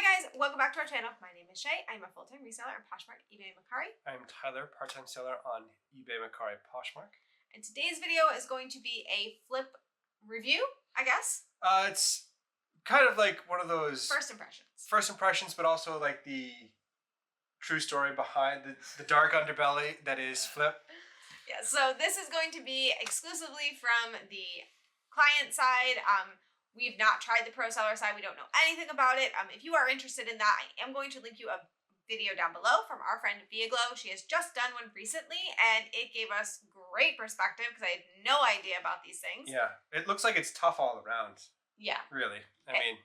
Hi guys, welcome back to our channel. My name is Shay. I'm a full-time reseller on Poshmark, eBay, Macari. I'm Tyler, part-time seller on eBay, Macari, Poshmark. And today's video is going to be a flip review, I guess. It's kind of like one of those First impressions, but also like the true story behind the dark underbelly that is Flip. Yeah, so this is going to be exclusively from the client side. We've not tried the pro seller side. We don't know anything about it. If you are interested in that, I am going to link you a video down below from our friend Viaglow. She has just done one recently, and it gave us great perspective because I had no idea about these things. Yeah, it looks like it's tough all around. Yeah. Really. I mean,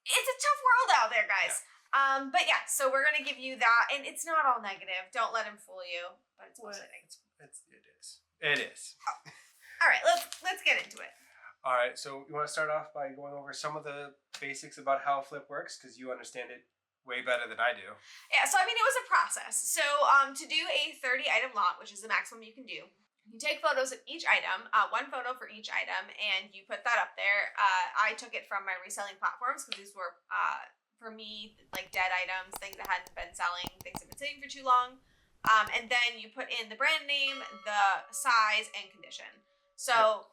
it's a tough world out there, guys. Yeah. But yeah, so we're going to give you that, and it's not all negative. Don't let him fool you, but it's mostly negative. It is. All right, let's get into it. All right, so you want to start off by going over some of the basics about how Flip works, because you understand it way better than I do. Yeah, so I mean, it was a process. So to do a 30-item lot, which is the maximum you can do, you take photos of each item, one photo for each item, and you put that up there. I took it from my reselling platforms because these were, for me, like dead items, things that hadn't been selling, things that had been sitting for too long. And then you put in the brand name, the size, and condition. So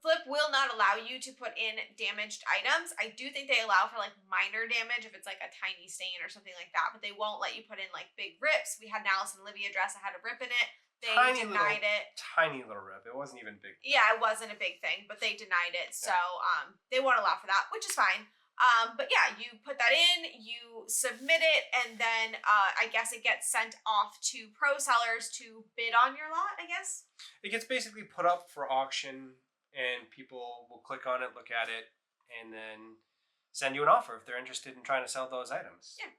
Flip will not allow you to put in damaged items. I do think they allow for like minor damage if it's like a tiny stain or something like that, but they won't let you put in like big rips. We had an Alice and Olivia dress that had a rip in it. They denied it. Tiny little rip. It wasn't even big. Yeah, it wasn't a big thing, but they denied it. So they won't allow for that, which is fine. But yeah, you put that in, you submit it, and then I guess it gets sent off to pro sellers to bid on your lot, I guess. It gets basically put up for auction, and people will click on it, look at it, and then send you an offer if they're interested in trying to sell those items. Yeah.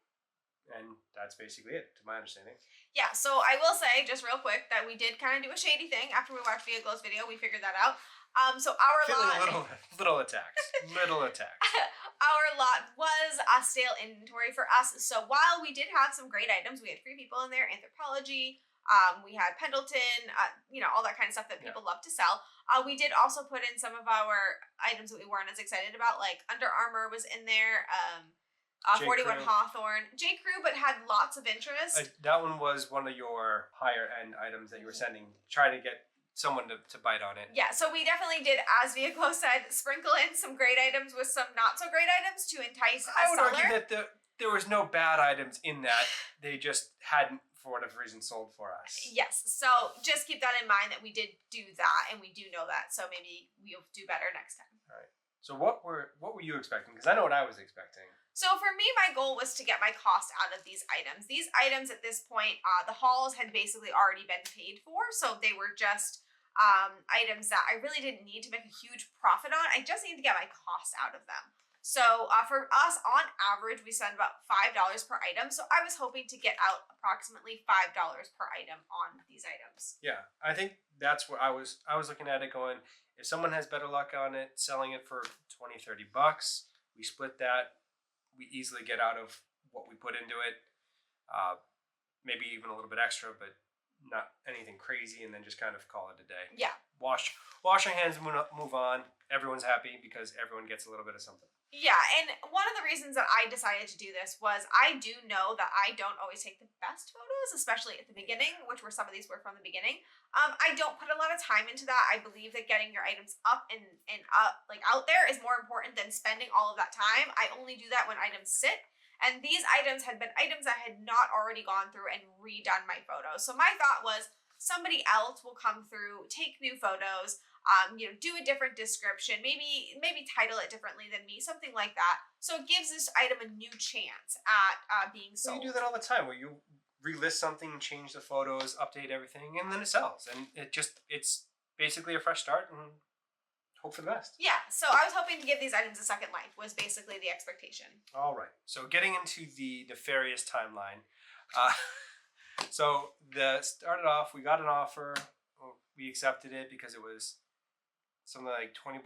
And that's basically it, to my understanding. Yeah, so I will say, just real quick, that we did kind of do a shady thing after we watched Viaglow's video. We figured that out. So our lot... Little attacks. Little attacks. Our lot was a stale inventory for us. So while we did have some great items, we had Free People in there, Anthropology, we had Pendleton, all that kind of stuff that people love to sell. We did also put in some of our items that we weren't as excited about, like Under Armour was in there, 41 Hawthorne, J. Crew, but had lots of interest. That one was one of your higher end items that you were sending, trying to get someone to bite on it. Yeah, so we definitely did, as Viaglow said, sprinkle in some great items with some not so great items to entice a seller. I would argue that there was no bad items in that. They just hadn't, for whatever reason, sold for us. Yes, so just keep that in mind that we did do that, and we do know that, so maybe we'll do better next time. All right. So what were you expecting? Because I know what I was expecting. So for me, my goal was to get my cost out of these items. These items at this point, the hauls had basically already been paid for, so they were just items that I really didn't need to make a huge profit on. I just need to get my cost out of them. So for us, on average, we spend about $5 per item. So I was hoping to get out approximately $5 per item on these items. Yeah, I think that's what I was looking at it going, if someone has better luck on it, selling it for $20-30, we split that. We easily get out of what we put into it. Maybe even a little bit extra, but not anything crazy, and then just kind of call it a day. Yeah. Wash our hands and move on. Everyone's happy because everyone gets a little bit of something. Yeah, and one of the reasons that I decided to do this was I do know that I don't always take the best photos, especially at the beginning, which were some of these were from the beginning. I don't put a lot of time into that. I believe that getting your items up and up, like out there, is more important than spending all of that time. I only do that when items sit. And these items had been items I had not already gone through and redone my photos. So my thought was somebody else will come through, take new photos, do a different description, maybe title it differently than me, something like that. So it gives this item a new chance at being sold. Well, you do that all the time where you relist something, change the photos, update everything, and then it sells. And it's basically a fresh start and hope for the best. Yeah, so I was hoping to give these items a second life was basically the expectation. All right, so getting into the nefarious timeline. So started off, we got an offer, we accepted it because it was something like $20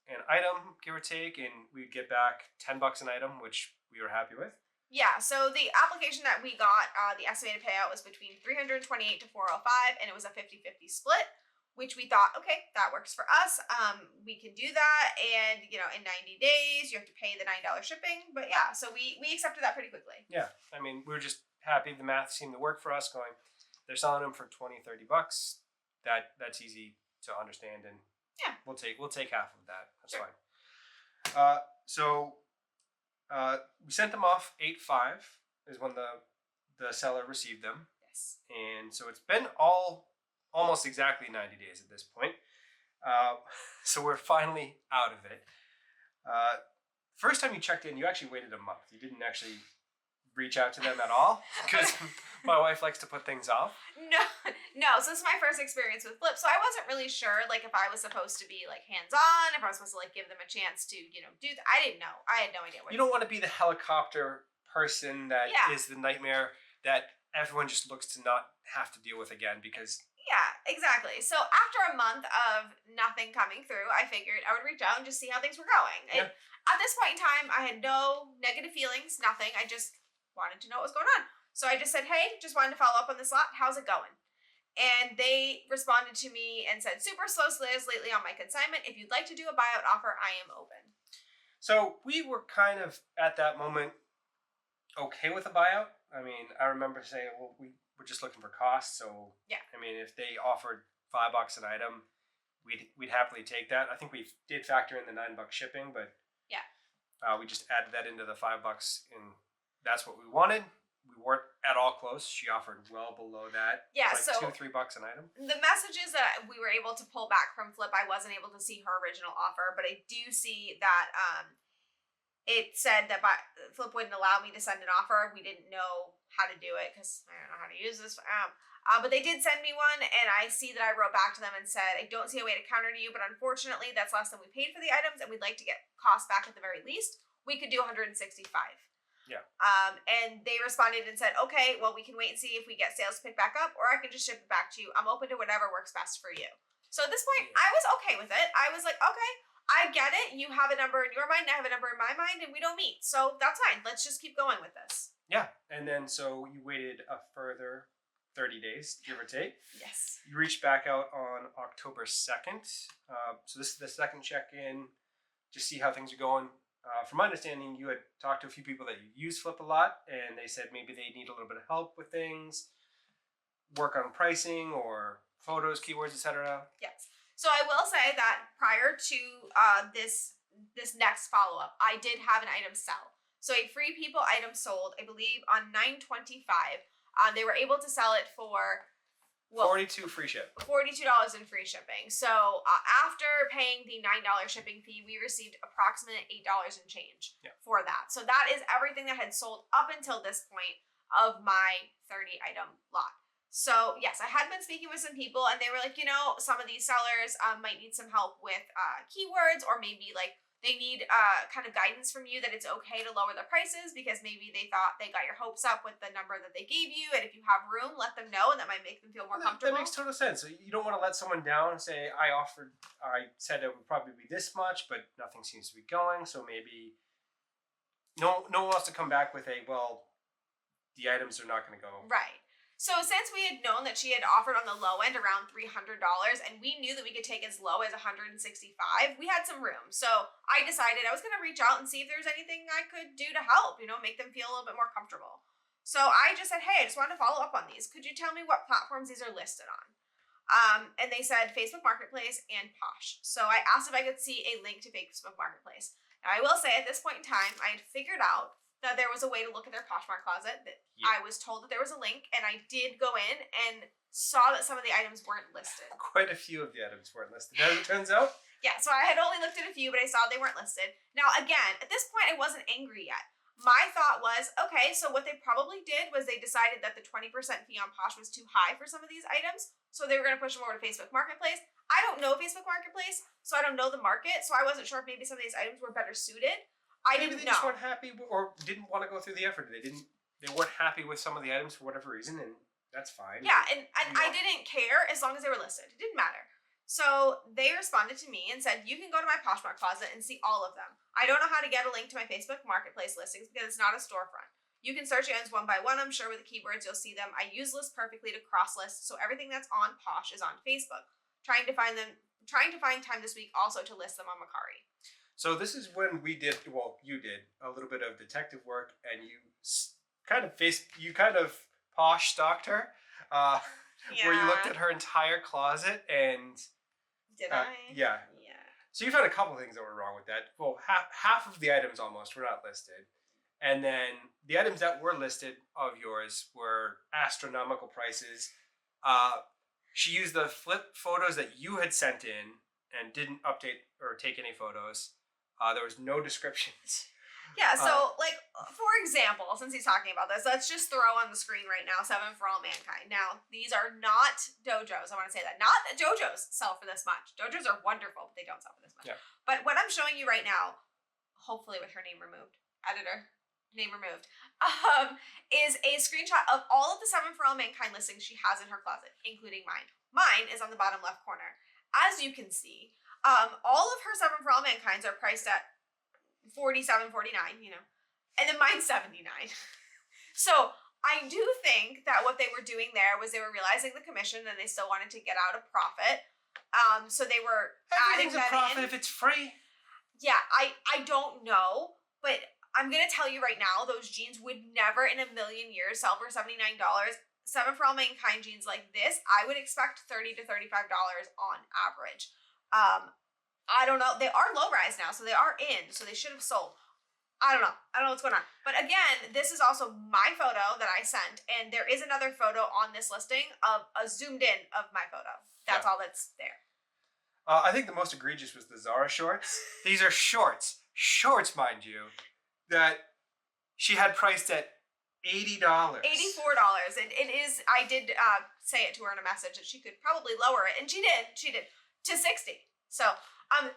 an item, give or take, and we'd get back $10 an item, which we were happy with. Yeah, so the application that we got, the estimated payout was between $328 to $405, and it was a 50-50 split. which we thought, okay, that works for us. We can do that. And, you know, in 90 days, you have to pay the $9 shipping. But yeah, so we accepted that pretty quickly. Yeah. I mean, we were just happy the math seemed to work for us going, they're selling them for $20-$30. That's easy to understand. And yeah, we'll take half of that. That's sure. fine. So we sent them off 8/5 is when the seller received them. Yes. And so it's been almost exactly 90 days at this point. So we're finally out of it. First time you checked in, you actually waited a month. You didn't actually reach out to them at all because my wife likes to put things off. No. So this is my first experience with FLYP. So I wasn't really sure, like, if I was supposed to be like hands-on, if I was supposed to like give them a chance to, you know, do that. I didn't know. I had no idea what. You don't want to be the helicopter person that is the nightmare that everyone just looks to not have to deal with again because. Yeah, exactly. So after a month of nothing coming through, I figured I would reach out and just see how things were going. Yeah. And at this point in time, I had no negative feelings, nothing. I just wanted to know what was going on. So I just said, hey, just wanted to follow up on this lot. How's it going? And they responded to me and said, super slow sliz lately on my consignment. If you'd like to do a buyout offer, I am open. So we were kind of at that moment okay with a buyout. I mean, I remember saying, well, we're just looking for cost. So yeah, I mean, if they offered $5 an item, we'd happily take that. I think we did factor in the $9 shipping, but yeah, we just added that into the $5, and that's what we wanted. We weren't at all close. She offered well below that. Yeah, like so $2-3 an item. The messages that we were able to pull back from FLYP, I wasn't able to see her original offer, but I do see that it said that FLYP wouldn't allow me to send an offer. We didn't know how to do it because I don't know how to use this. But they did send me one, and I see that I wrote back to them and said, I don't see a way to counter to you, but unfortunately, that's less than we paid for the items, and we'd like to get costs back at the very least. We could do $165. Yeah. And they responded and said, okay, well, we can wait and see if we get sales picked back up, or I can just ship it back to you. I'm open to whatever works best for you. So at this point, I was okay with it. I was like, okay, I get it. You have a number in your mind, I have a number in my mind, and we don't meet. So that's fine. Let's just keep going with this. Yeah. And then so you waited a further 30 days, give or take. Yes. You reached back out on October 2nd. So this is the second check-in, just see how things are going. From my understanding, you had talked to a few people that you use FLYP a lot, and they said maybe they need a little bit of help with things, work on pricing or photos, keywords, etc. Yes. So I will say that prior to this next follow-up, I did have an item sell. So a Free People item sold, I believe, on 9/25. They were able to sell it for $42 free ship. $42 in free shipping. So after paying the $9 shipping fee, we received approximately $8 in change for that. So that is everything that had sold up until this point of my 30 item lot. So yes, I had been speaking with some people, and they were like, you know, some of these sellers might need some help with keywords, or maybe like they need kind of guidance from you that it's okay to lower the prices because maybe they thought they got your hopes up with the number that they gave you, and if you have room, let them know, and that might make them feel more comfortable. That makes total sense. You don't want to let someone down and say, I said it would probably be this much, but nothing seems to be going, so maybe no one wants to come back with the items are not going to go. Right. So since we had known that she had offered on the low end around $300, and we knew that we could take as low as $165, we had some room. So I decided I was going to reach out and see if there's anything I could do to help, you know, make them feel a little bit more comfortable. So I just said, hey, I just wanted to follow up on these. Could you tell me what platforms these are listed on? And they said Facebook Marketplace and Posh. So I asked if I could see a link to Facebook Marketplace. Now I will say at this point in time, I had figured out that there was a way to look at their Poshmark closet. That I was told that there was a link, and I did go in and saw that some of the items weren't listed. Quite a few of the items weren't listed, as it turns out. Yeah, so I had only looked at a few, but I saw they weren't listed. Now, again, at this point, I wasn't angry yet. My thought was, okay, so what they probably did was they decided that the 20% fee on Posh was too high for some of these items, so they were going to push them over to Facebook Marketplace. I don't know Facebook Marketplace, so I don't know the market, so I wasn't sure if maybe some of these items were better suited. Maybe they just weren't happy or didn't want to go through the effort. They weren't happy with some of the items for whatever reason, and that's fine. Yeah, and I didn't care as long as they were listed. It didn't matter. So they responded to me and said, you can go to my Poshmark closet and see all of them. I don't know how to get a link to my Facebook Marketplace listings because it's not a storefront. You can search items one by one, I'm sure with the keywords you'll see them. I use lists perfectly to cross list, so everything that's on Posh is on Facebook. Trying to find time this week also to list them on Mercari. So this is when you did a little bit of detective work, and you kind of posh stalked her, where you looked at her entire closet and. Did I? Yeah. Yeah. So you found a couple things that were wrong with that. Well, half of the items almost were not listed. And then the items that were listed of yours were astronomical prices. She used the FLYP photos that you had sent in and didn't update or take any photos. There was no descriptions. Yeah, so for example, since he's talking about this, let's just throw on the screen right now 7 for All Mankind. Now, these are not dojos. I want to say that. Not that dojos sell for this much. Dojos are wonderful, but they don't sell for this much. Yeah. But what I'm showing you right now, hopefully with her name removed, editor, name removed, is a screenshot of all of the 7 for All Mankind listings she has in her closet, including mine. Mine is on the bottom left corner. As you can see, all of her 7 for All Mankinds are priced at $47, $49, and then mine's $79. So I do think that what they were doing there was they were realizing the commission and they still wanted to get out a profit. So they were adding that a profit in. if it's free. Yeah, I don't know, but I'm gonna tell you right now, those jeans would never in a million years sell for $79. 7 for All Mankind jeans like this, I would expect $30 to $35 on average. I don't know. They are low rise now, so they are in, so they should have sold. I don't know what's going on. But again, this is also my photo that I sent, and there is another photo on this listing of a zoomed in of my photo. That's all that's there. I think the most egregious was the Zara shorts. These are shorts, mind you, that she had priced at $80. $84. And it is, I did say it to her in a message that she could probably lower it, and she did, to $60. So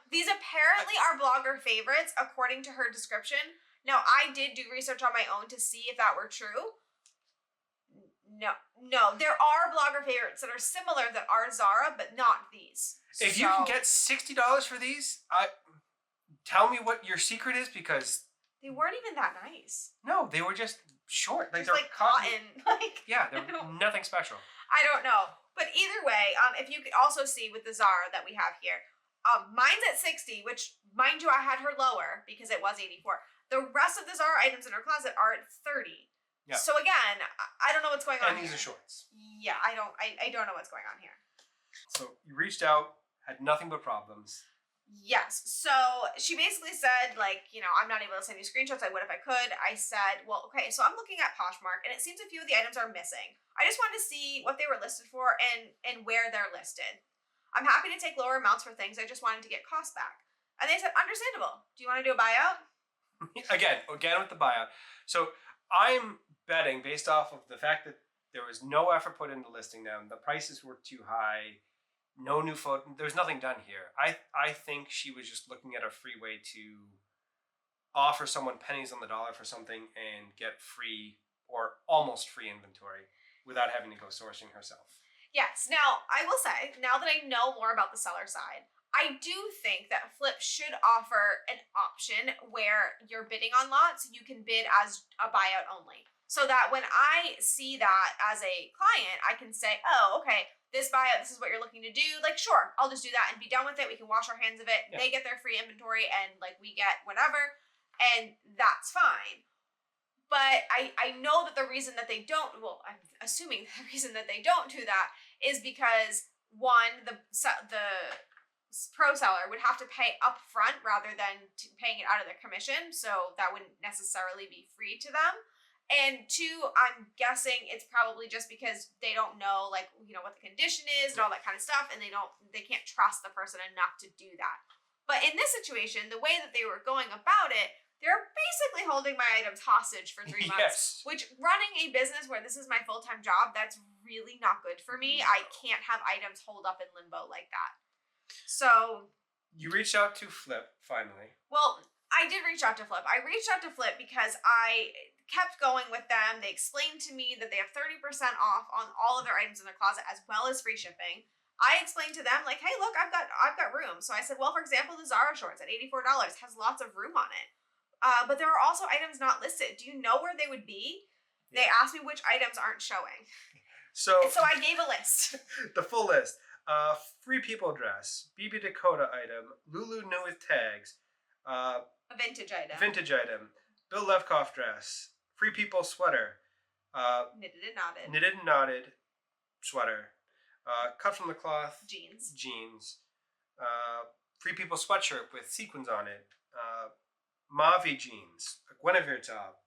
these apparently are blogger favorites according to her description. Now, I did do research on my own to see if that were true. No, there are blogger favorites that are similar that are Zara, but not these. If you can get $60 for these, tell me what your secret is, because they weren't even that nice. No, they were just short. Just like cotton. Yeah, they're nothing special. I don't know. But either way, if you could also see with the Zara that we have here, mine's at 60, which, mind you, I had her lower because it was 84. The rest of the Zara items in her closet are at 30. Yeah. So again, I don't know what's going on. And these are shorts. Yeah, I don't know what's going on here. So you reached out, had nothing but problems. Yes. So she basically said, I'm not able to send you screenshots. I would if I could. I said, well, okay, so I'm looking at Poshmark, and it seems a few of the items are missing. I just wanted to see what they were listed for and where they're listed. I'm happy to take lower amounts for things. I just wanted to get costs back. And they said, understandable. Do you want to do a buyout? Again with the buyout. So I'm betting, based off of the fact that there was no effort put into listing them, the prices were too high, no new photo, there's nothing done here. I think she was just looking at a free way to offer someone pennies on the dollar for something and get free or almost free inventory without having to go sourcing herself. Yes. Now, I will say, now that I know more about the seller side, I do think that FLYP should offer an option where you're bidding on lots, you can bid as a buyout only. So that when I see that as a client, I can say, oh, okay, this buyout, this is what you're looking to do. Sure, I'll just do that and be done with it. We can wash our hands of it. Yeah. They get their free inventory and we get whatever, and that's fine. But I know that the reason that they don't, well, I'm assuming the reason that they don't do that is because, one, the pro seller would have to pay up front rather than paying it out of their commission, so that wouldn't necessarily be free to them. And two, I'm guessing it's probably just because they don't know, what the condition is and all that kind of stuff, and they can't trust the person enough to do that. But in this situation, the way that they were going about it, they're basically holding my items hostage for 3 months. Yes. Which, running a business where this is my full-time job, that's really not good for me. No. I can't have items hold up in limbo like that. So you reached out to FLYP finally. Well, I did reach out to FLYP. I reached out to FLYP because I kept going with them. They explained to me that they have 30% off on all of their items in their closet, as well as free shipping. I explained to them, hey, look, I've got room. So I said, well, for example, the Zara shorts at $84 has lots of room on it. But there are also items not listed. Do you know where they would be? Yeah. They asked me which items aren't showing. So I gave a list. The full list. Free People dress, BB Dakota item, Lulu new with tags, A vintage item. vintage item, Bill Levkoff dress, Free People sweater, Knitted and knotted. sweater, cut from the cloth Jeans. Free People sweatshirt with sequins on it, Mavi jeans, a Guinevere top,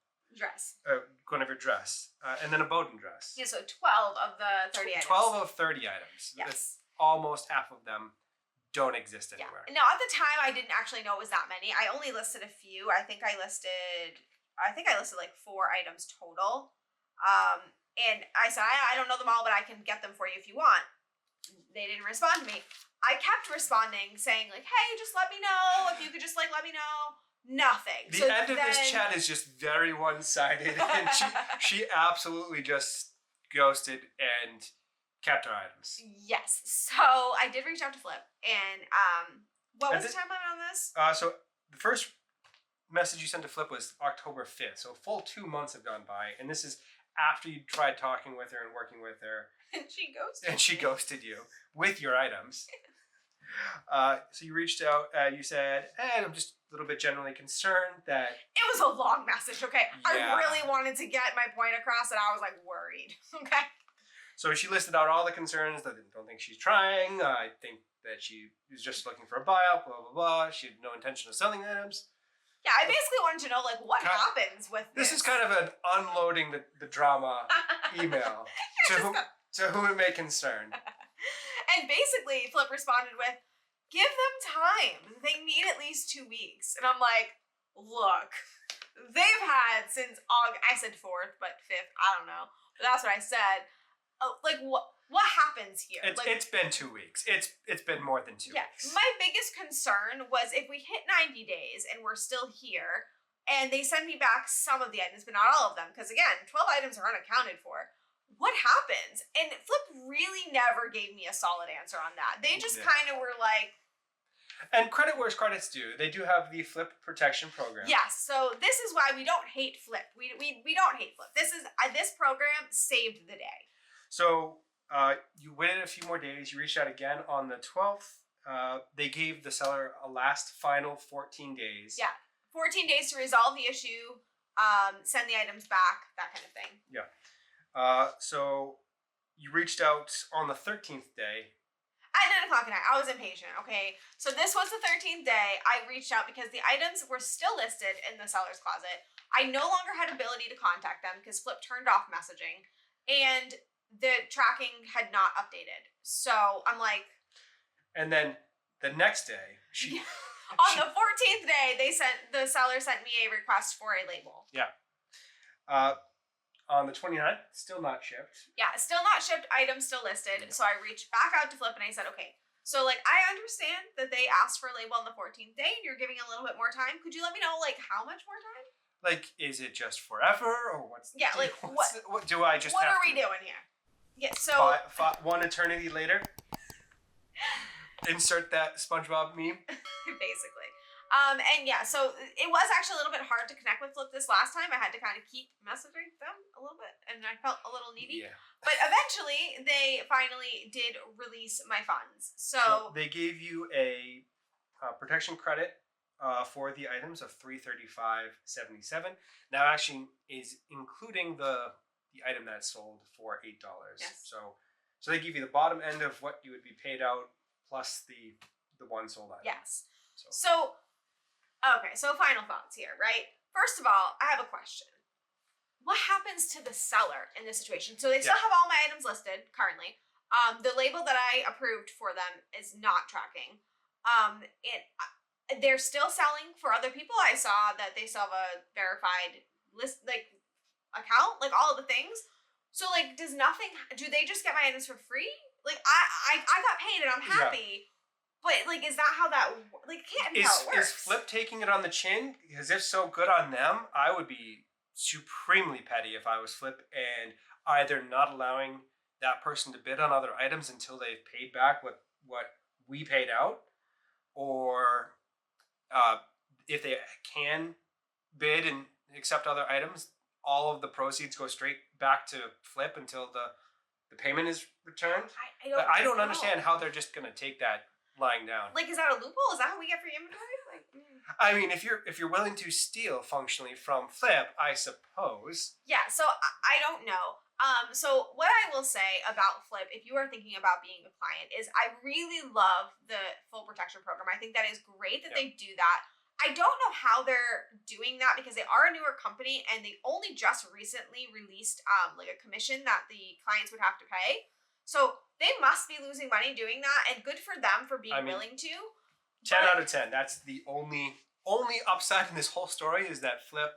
Guinevere dress, and then a Bowden dress. Yeah, so 12 of the 30 items. 12 of 30 items. Yes. That's almost half of them don't exist anywhere. Yeah. Now, at the time, I didn't actually know it was that many. I only listed a few. I think I listed like 4 items total. And I said, I don't know them all, but I can get them for you if you want. They didn't respond to me. I kept responding, saying like, hey, just let me know. If you could just like let me know. Nothing. The end of this chat is just very one-sided, and she absolutely just ghosted and kept her items. Yes. So I did reach out to Flip, and what was the timeline on this? So the first message you sent to Flip was October 5th. So a full 2 months have gone by, and this is after you tried talking with her and working with her. And she ghosted. And she ghosted you with your items. So you reached out. You said, "Hey, I'm just a little bit generally concerned that." It was a long message. Okay, Yeah. I really wanted to get my point across, and I was like worried. Okay. So she listed out all the concerns. That I don't think she's trying. I think that she is just looking for a buyout. Blah blah blah. She had no intention of selling items. Yeah, I basically wanted to know like what happens with this. This is kind of an unloading the drama email to whom it may concern. And basically, Flip responded with, give them time. They need at least 2 weeks. And I'm like, look, they've had since August. I said 4th, but 5th. I don't know. But that's what I said. Like, what happens here? It's been 2 weeks. It's been more than 2 weeks. My biggest concern was if we hit 90 days and we're still here, and they send me back some of the items, but not all of them, because again, 12 items are unaccounted for. What happens? And Flip really never gave me a solid answer on that. They just kind of were like... And credit where credit's due. They do have the Flip protection program. Yes, so this is why we don't hate Flip. We don't hate Flip. This program saved the day. So you waited a few more days. You reached out again on the 12th. They gave the seller a last final 14 days. Yeah, 14 days to resolve the issue, send the items back, that kind of thing. Yeah. So you reached out on the 13th day. At 9 o'clock at night. I was impatient, okay? So this was the 13th day. I reached out because the items were still listed in the seller's closet. I no longer had ability to contact them because Flip turned off messaging. And the tracking had not updated. So I'm like... And then the next day, on the 14th day, the seller sent me a request for a label. Yeah. On the 29th, still not shipped. Yeah, still not shipped, items still listed. Yeah. So I reached back out to Flip and I said, okay, so like I understand that they asked for a label on the 14th day and you're giving a little bit more time. Could you let me know like how much more time? Like, is it just forever or what's the deal? what do I just what are we doing here? Yeah, so... one eternity later? Insert that SpongeBob meme. Basically. And yeah, so it was actually a little bit hard to connect with Flip this last time. I had to kind of keep messaging them a little bit, and I felt a little needy. Yeah. But eventually, they finally did release my funds. So they gave you a protection credit for the items of $335.77. Now, actually, is including the item that's sold for $8. Yes. So they give you the bottom end of what you would be paid out plus the one sold item. Yes. So final thoughts here, right? First of all, I have a question. What happens to the seller in this situation? So they still have all my items listed currently. The label that I approved for them is not tracking. They're still selling for other people. I saw that they still have a verified list, like account, like all of the things. So like, do they just get my items for free? Like I got paid and I'm happy. Yeah. But, like, is that how that... Like, can't be how it works. Is Flip taking it on the chin? Because if so, good on them. I would be supremely petty if I was Flip and either not allowing that person to bid on other items until they've paid back what we paid out, or if they can bid and accept other items, all of the proceeds go straight back to Flip until the payment is returned. I don't know. Understand how they're just gonna take that lying down. Like, is that a loophole? Is that how we get free inventory? Like, I mean, if you're willing to steal functionally from FLYP, I suppose. Yeah. So I don't know. So what I will say about FLYP, if you are thinking about being a client, is I really love the full protection program. I think that is great that they do that. I don't know how they're doing that because they are a newer company and they only just recently released like a commission that the clients would have to pay. So they must be losing money doing that, and good for them for being willing to. 10 out of 10. That's the only upside in this whole story is that FLYP,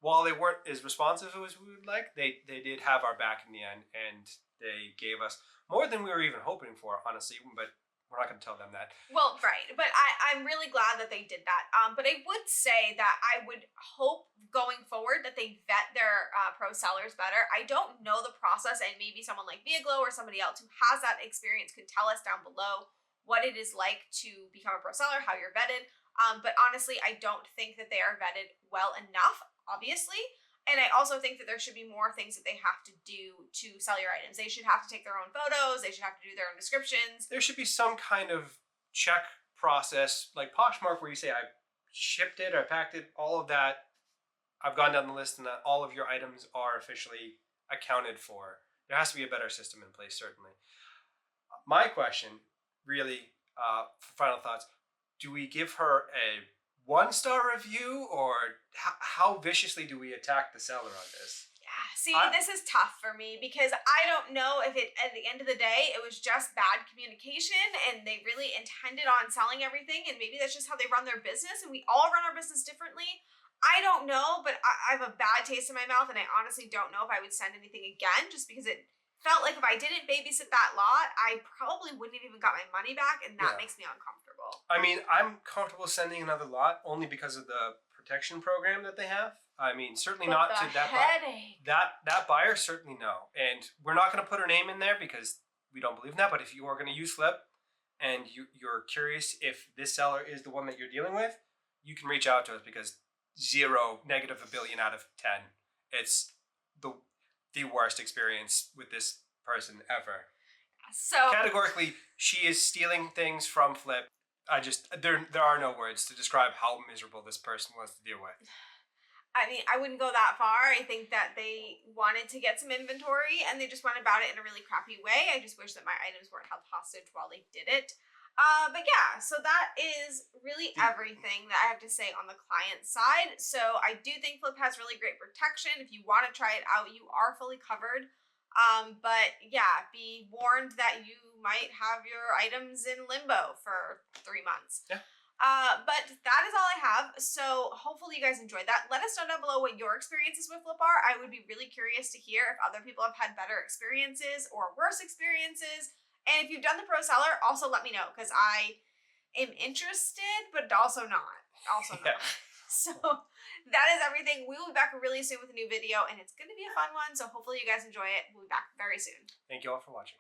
while they weren't as responsive as we would like, they did have our back in the end, and they gave us more than we were even hoping for, honestly, but we're not going to tell them that. Well, right. But I'm really glad that they did that. But I would say that I would hope going forward that they vet their pro sellers better. I don't know the process, and maybe someone like Viaglow or somebody else who has that experience could tell us down below what it is like to become a pro seller, how you're vetted. But honestly, I don't think that they are vetted well enough, obviously. And I also think that there should be more things that they have to do to sell your items. They should have to take their own photos. They should have to do their own descriptions. There should be some kind of check process, like Poshmark, where you say, I shipped it, I packed it, all of that. I've gone down the list and that all of your items are officially accounted for. There has to be a better system in place, certainly. My question, really, for final thoughts, do we give her a 1-star review, or how viciously do we attack the seller on this? Yeah, see, this is tough for me because I don't know if it, at the end of the day, it was just bad communication and they really intended on selling everything, and maybe that's just how they run their business, and we all run our business differently. I don't know, but I have a bad taste in my mouth, and I honestly don't know if I would send anything again, just because it felt like if I didn't babysit that lot, I probably wouldn't have even got my money back, and that makes me uncomfortable. I mean, I'm comfortable sending another lot only because of the protection program that they have. I mean, certainly not to that headache. That buyer, certainly no. And we're not going to put her name in there because we don't believe in that. But if you are going to use FLYP and you're curious if this seller is the one that you're dealing with, you can reach out to us, because -1 billion out of 10. It's the worst experience with this person ever. So categorically, she is stealing things from FLYP. There are no words to describe how miserable this person was to deal with. I mean, I wouldn't go that far. I think that they wanted to get some inventory and they just went about it in a really crappy way. I just wish that my items weren't held hostage while they did it. But yeah, so that is really everything that I have to say on the client side. So I do think FLYP has really great protection. If you want to try it out, you are fully covered. But yeah, be warned that you might have your items in limbo for 3 months. Yeah. But that is all I have. So hopefully you guys enjoyed that. Let us know down below what your experiences with FLYP are. I would be really curious to hear if other people have had better experiences or worse experiences. And if you've done the pro seller, also let me know, because I am interested, but also not. So that is everything. We will be back really soon with a new video, and it's going to be a fun one. So hopefully you guys enjoy it. We'll be back very soon. Thank you all for watching.